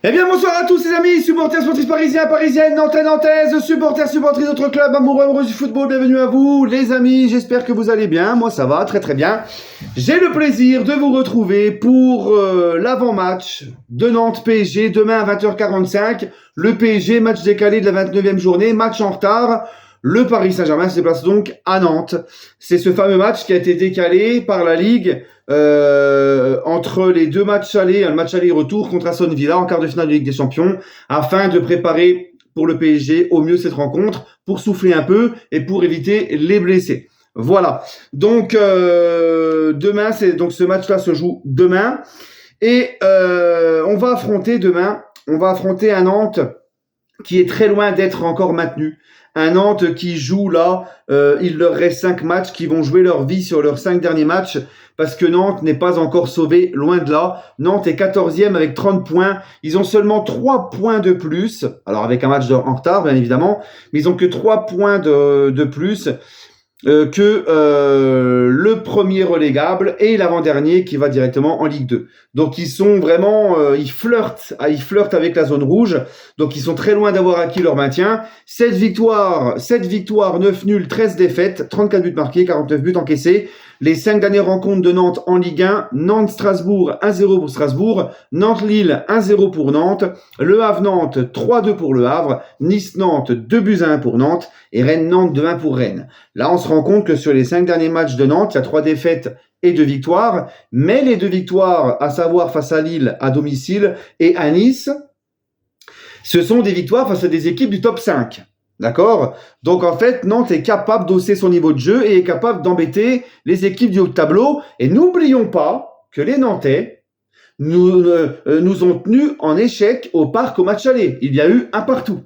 Eh bien, bonsoir à tous les amis, supporters, sportifs parisiens, parisiennes, nantais, nantaises, supporters, supportrices d'autres clubs, amoureux, amoureuses du football, bienvenue à vous, les amis, j'espère que vous allez bien, moi ça va, très très bien. J'ai le plaisir de vous retrouver pour l'avant-match de Nantes-PSG, demain à 20h45, le PSG, match décalé de la 29e journée, match en retard. Le Paris Saint-Germain se déplace donc à Nantes. C'est ce fameux match qui a été décalé par la Ligue entre les deux matchs allés, un match aller-retour contre Aston Villa en quart de finale de Ligue des Champions, afin de préparer pour le PSG au mieux cette rencontre, pour souffler un peu et pour éviter les blessés. Voilà. Donc demain, donc ce match-là se joue demain et on va affronter un Nantes qui est très loin d'être encore maintenu. Un Nantes qui joue là, il leur reste 5 matchs, qui vont jouer leur vie sur leurs 5 derniers matchs, parce que Nantes n'est pas encore sauvé, loin de là. Nantes est 14e avec 30 points. Ils ont seulement 3 points de plus, alors avec un match en retard, bien évidemment, mais ils ont que 3 points de plus que le premier relégable et l'avant-dernier qui va directement en Ligue 2. Donc ils sont vraiment, ils flirtent avec la zone rouge. Donc ils sont très loin d'avoir acquis leur maintien. 7 victoires, 9 nuls, 13 défaites, 34 buts marqués, 49 buts encaissés. Les 5 dernières rencontres de Nantes en Ligue 1, Nantes-Strasbourg, 1-0 pour Strasbourg, Nantes-Lille, 1-0 pour Nantes, Le Havre-Nantes, 3-2 pour Le Havre, Nice-Nantes, 2-1 pour Nantes, et Rennes-Nantes, 2-1 pour Rennes. Là, on se rend compte que sur les 5 derniers matchs de Nantes, il y a 3 défaites et 2 victoires, mais les 2 victoires, à savoir face à Lille à domicile et à Nice, ce sont des victoires face à des équipes du top 5. D'accord? Donc en fait, Nantes est capable d'hausser son niveau de jeu et est capable d'embêter les équipes du haut de tableau. Et n'oublions pas que les Nantais nous ont tenus en échec au parc au match aller. Il y a eu un partout.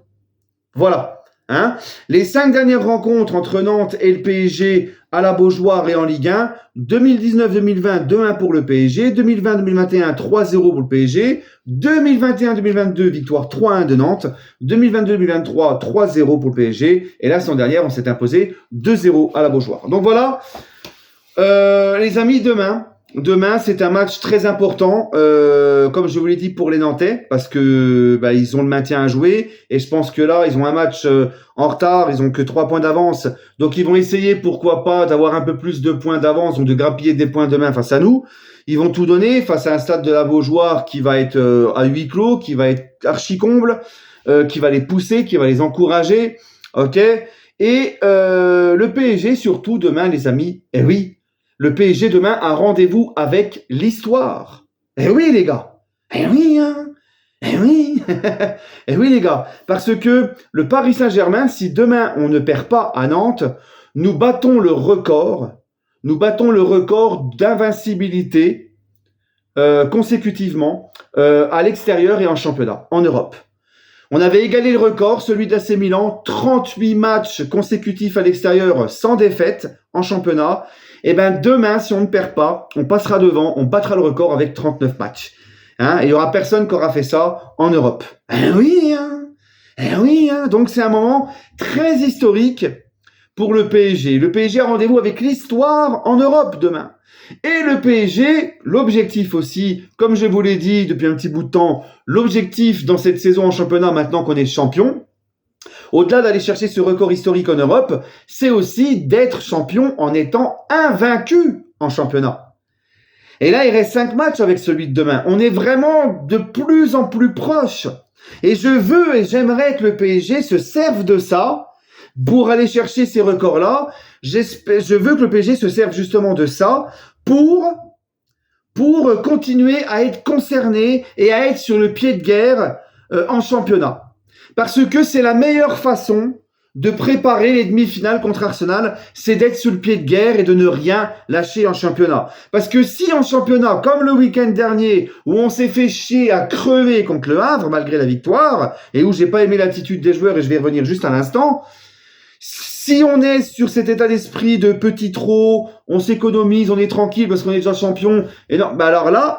Voilà. Hein? Les 5 dernières rencontres entre Nantes et le PSG à la Beaujoire et en Ligue 1, 2019-2020, 2-1 pour le PSG, 2020-2021, 3-0 pour le PSG, 2021-2022, victoire 3-1 de Nantes, 2022-2023, 3-0 pour le PSG, et la saison dernière, on s'est imposé 2-0 à la Beaujoire. Donc voilà, les amis, Demain, c'est un match très important, comme je vous l'ai dit pour les Nantais, parce que ils ont le maintien à jouer, et je pense que là, ils ont un match en retard, ils ont que 3 points d'avance, donc ils vont essayer, pourquoi pas, d'avoir un peu plus de points d'avance, donc de grappiller des points demain face à nous. Ils vont tout donner face à un stade de la Beaujoire qui va être à huis clos, qui va être archi comble, qui va les pousser, qui va les encourager, ok. Et le PSG surtout demain, les amis, eh oui. Le PSG demain a rendez-vous avec l'histoire. Eh oui, les gars. Eh oui, hein. Eh oui. Eh oui, les gars. Parce que le Paris Saint-Germain, si demain on ne perd pas à Nantes, nous battons le record d'invincibilité consécutivement à l'extérieur et en championnat, en Europe. On avait égalé le record, celui d'AC Milan, 38 matchs consécutifs à l'extérieur sans défaite en championnat. Et demain, si on ne perd pas, on passera devant, on battra le record avec 39 matchs. Hein, et il n'y aura personne qui aura fait ça en Europe. Eh oui, hein. Eh oui, hein. Donc c'est un moment très historique pour le PSG. Le PSG a rendez-vous avec l'histoire en Europe demain. Et le PSG, l'objectif aussi, comme je vous l'ai dit depuis un petit bout de temps, l'objectif dans cette saison en championnat, maintenant qu'on est champion, au-delà d'aller chercher ce record historique en Europe, c'est aussi d'être champion en étant invaincu en championnat. Et là, il reste 5 matchs avec celui de demain. On est vraiment de plus en plus proche. Et je veux et j'aimerais que le PSG se serve de ça pour aller chercher ces records-là. Je veux que le PSG se serve justement de ça pour continuer à être concerné et à être sur le pied de guerre en championnat. Parce que c'est la meilleure façon de préparer les demi-finales contre Arsenal, c'est d'être sur le pied de guerre et de ne rien lâcher en championnat. Parce que si en championnat, comme le week-end dernier, où on s'est fait chier à crever contre le Havre, malgré la victoire, et où j'ai pas aimé l'attitude des joueurs, et je vais y revenir juste à l'instant, si on est sur cet état d'esprit de petit trop, on s'économise, on est tranquille parce qu'on est déjà champion, et non, alors là,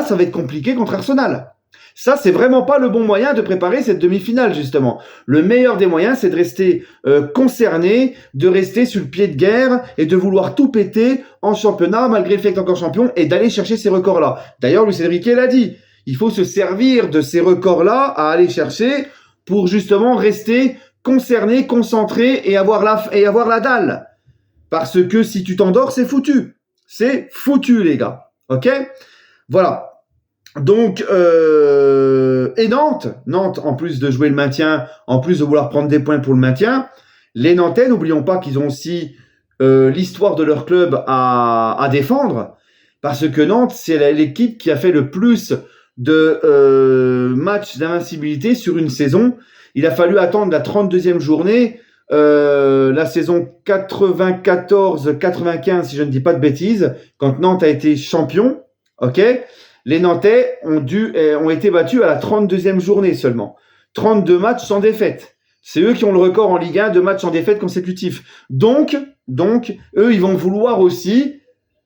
ça va être compliqué contre Arsenal. Ça, c'est vraiment pas le bon moyen de préparer cette demi-finale, justement. Le meilleur des moyens, c'est de rester concerné, de rester sur le pied de guerre et de vouloir tout péter en championnat, malgré le fait que t'es encore champion, et d'aller chercher ces records-là. D'ailleurs, Luis Enrique l'a dit. Il faut se servir de ces records-là à aller chercher pour justement rester concerné, concentré et avoir la dalle. Parce que si tu t'endors, c'est foutu. C'est foutu, les gars. Ok? Voilà. Donc, et Nantes, en plus de jouer le maintien, en plus de vouloir prendre des points pour le maintien, les Nantais, n'oublions pas qu'ils ont aussi l'histoire de leur club à défendre, parce que Nantes, c'est l'équipe qui a fait le plus de matchs d'invincibilité sur une saison. Il a fallu attendre la 32e journée, la saison 94-95, si je ne dis pas de bêtises, quand Nantes a été champion, ok? Les Nantais ont été battus à la 32e journée seulement. 32 matchs sans défaite. C'est eux qui ont le record en Ligue 1 de matchs sans défaite consécutifs. Donc, eux, ils vont vouloir aussi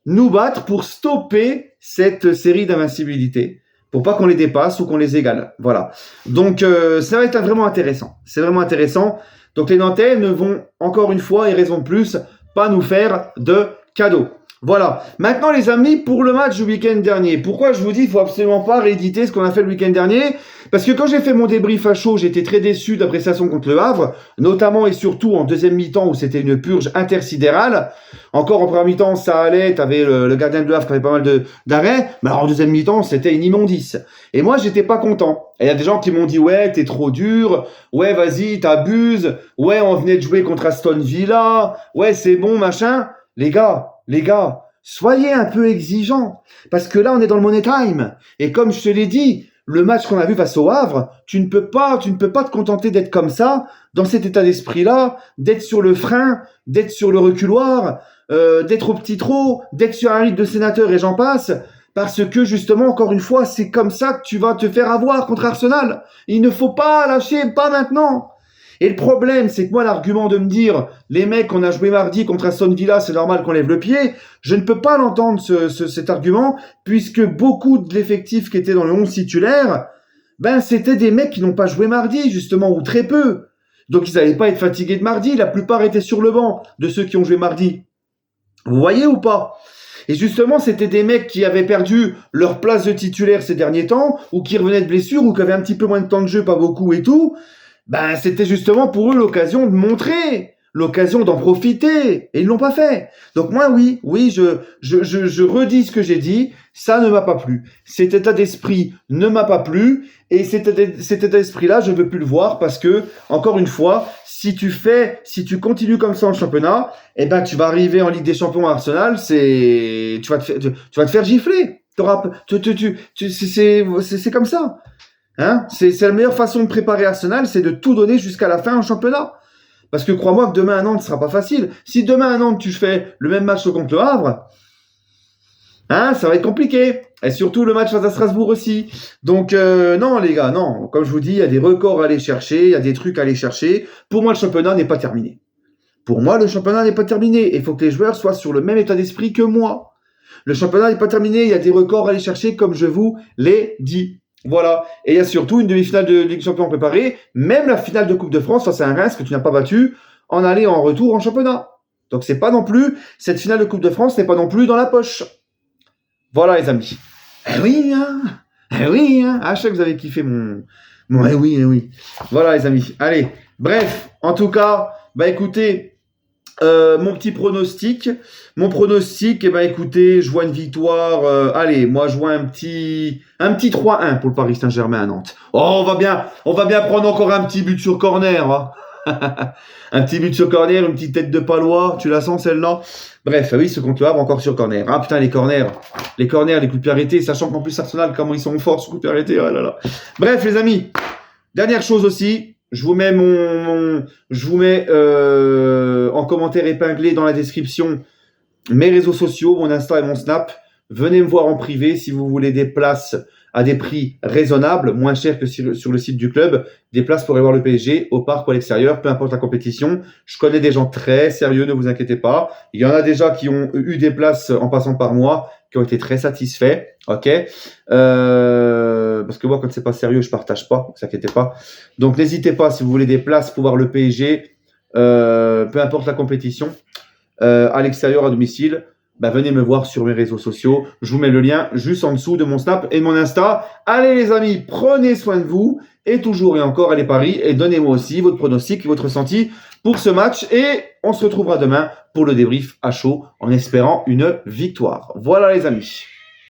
nous battre pour stopper cette série d'invincibilité, pour pas qu'on les dépasse ou qu'on les égale. Voilà. Donc, ça va être vraiment intéressant. C'est vraiment intéressant. Donc, les Nantais ne vont, encore une fois, et raison de plus, pas nous faire de cadeaux. Voilà. Maintenant, les amis, pour le match du week-end dernier, pourquoi je vous dis qu'il ne faut absolument pas rééditer ce qu'on a fait le week-end dernier? Parce que quand j'ai fait mon débrief à chaud, j'étais très déçu de la prestation contre le Havre, notamment et surtout en deuxième mi-temps où c'était une purge intersidérale. Encore en première mi-temps, ça allait, t'avais le gardien de Havre qui avait pas mal d'arrêts, mais alors en deuxième mi-temps, c'était une immondice. Et moi, j'étais pas content. Et il y a des gens qui m'ont dit, ouais, t'es trop dur, ouais, vas-y, t'abuses, ouais, on venait de jouer contre Aston Villa, ouais, c'est bon, machin. Les gars, soyez un peu exigeants, parce que là, on est dans le money time. Et comme je te l'ai dit, le match qu'on a vu face au Havre, tu ne peux pas te contenter d'être comme ça, dans cet état d'esprit-là, d'être sur le frein, d'être sur le reculoir, d'être au petit trot, d'être sur un lit de sénateur et j'en passe, parce que justement, encore une fois, c'est comme ça que tu vas te faire avoir contre Arsenal. Il ne faut pas lâcher, pas maintenant. Et le problème, c'est que moi, l'argument de me dire, les mecs, on a joué mardi contre Aston Villa, c'est normal qu'on lève le pied, je ne peux pas l'entendre, cet argument, puisque beaucoup de l'effectif qui était dans le 11 titulaire, ben, c'était des mecs qui n'ont pas joué mardi, justement, ou très peu. Donc, ils n'allaient pas être fatigués de mardi, la plupart étaient sur le banc de ceux qui ont joué mardi. Vous voyez ou pas? Et justement, c'était des mecs qui avaient perdu leur place de titulaire ces derniers temps, ou qui revenaient de blessure, ou qui avaient un petit peu moins de temps de jeu, pas beaucoup et tout. Ben, c'était justement pour eux l'occasion de montrer, l'occasion d'en profiter, et ils l'ont pas fait. Donc moi, oui, je redis ce que j'ai dit, ça ne m'a pas plu. Cet état d'esprit ne m'a pas plu, et cet état d'esprit-là, je veux plus le voir, parce que, encore une fois, si tu continues comme ça en championnat, eh ben, tu vas arriver en Ligue des Champions à Arsenal, tu vas te faire gifler. C'est comme ça. Hein, c'est la meilleure façon de préparer Arsenal, c'est de tout donner jusqu'à la fin en championnat. Parce que crois-moi que demain à Nantes, ce sera pas facile. Si demain à Nantes, tu fais le même match contre le Havre, hein, ça va être compliqué. Et surtout le match face à Strasbourg aussi. Donc non les gars, non. Comme je vous dis, il y a des records à aller chercher, il y a des trucs à aller chercher. Pour moi, le championnat n'est pas terminé. Pour moi, le championnat n'est pas terminé. Il faut que les joueurs soient sur le même état d'esprit que moi. Le championnat n'est pas terminé, il y a des records à aller chercher, comme je vous l'ai dit. Voilà. Et il y a surtout une demi-finale de Ligue des Champions préparée, même la finale de Coupe de France face à un Reims que tu n'as pas battu en aller et en retour en championnat. Donc c'est pas non plus, cette finale de Coupe de France n'est pas non plus dans la poche. Voilà les amis. Eh oui, hein. Ah, je sais que vous avez kiffé mon eh oui. Voilà les amis. Allez. Bref, en tout cas, bah écoutez, mon petit pronostic. Mon pronostic, eh ben écoutez, je vois une victoire. Allez, moi je vois un petit 3-1 pour le Paris Saint-Germain à Nantes. Oh, on va bien prendre encore un petit but sur corner. Hein. Un petit but sur corner, une petite tête de palois. Tu la sens celle-là? Bref, oui, ce contre le Havre encore sur corner. Ah putain, les corners, les coups de pied arrêtés, sachant qu'en plus Arsenal, comment ils sont forts sur coups de pied arrêtés. Oh là là. Bref, les amis, dernière chose aussi. Je vous mets en commentaire épinglé dans la description mes réseaux sociaux, mon Insta et mon Snap. Venez me voir en privé si vous voulez des places à des prix raisonnables, moins chers que sur le site du club. Des places pour aller voir le PSG au parc ou à l'extérieur, peu importe la compétition. Je connais des gens très sérieux, ne vous inquiétez pas. Il y en a déjà qui ont eu des places en passant par moi, qui ont été très satisfaits. Ok, parce que moi, quand c'est pas sérieux, je partage pas, ne vous inquiétez pas. Donc, n'hésitez pas si vous voulez des places pour voir le PSG, peu importe la compétition, à l'extérieur, à domicile. venez me voir sur mes réseaux sociaux. Je vous mets le lien juste en dessous de mon Snap et de mon Insta. Allez les amis, prenez soin de vous. Et toujours et encore, allez Paris. Et donnez-moi aussi votre pronostic, votre ressenti pour ce match. Et on se retrouvera demain pour le débrief à chaud en espérant une victoire. Voilà les amis.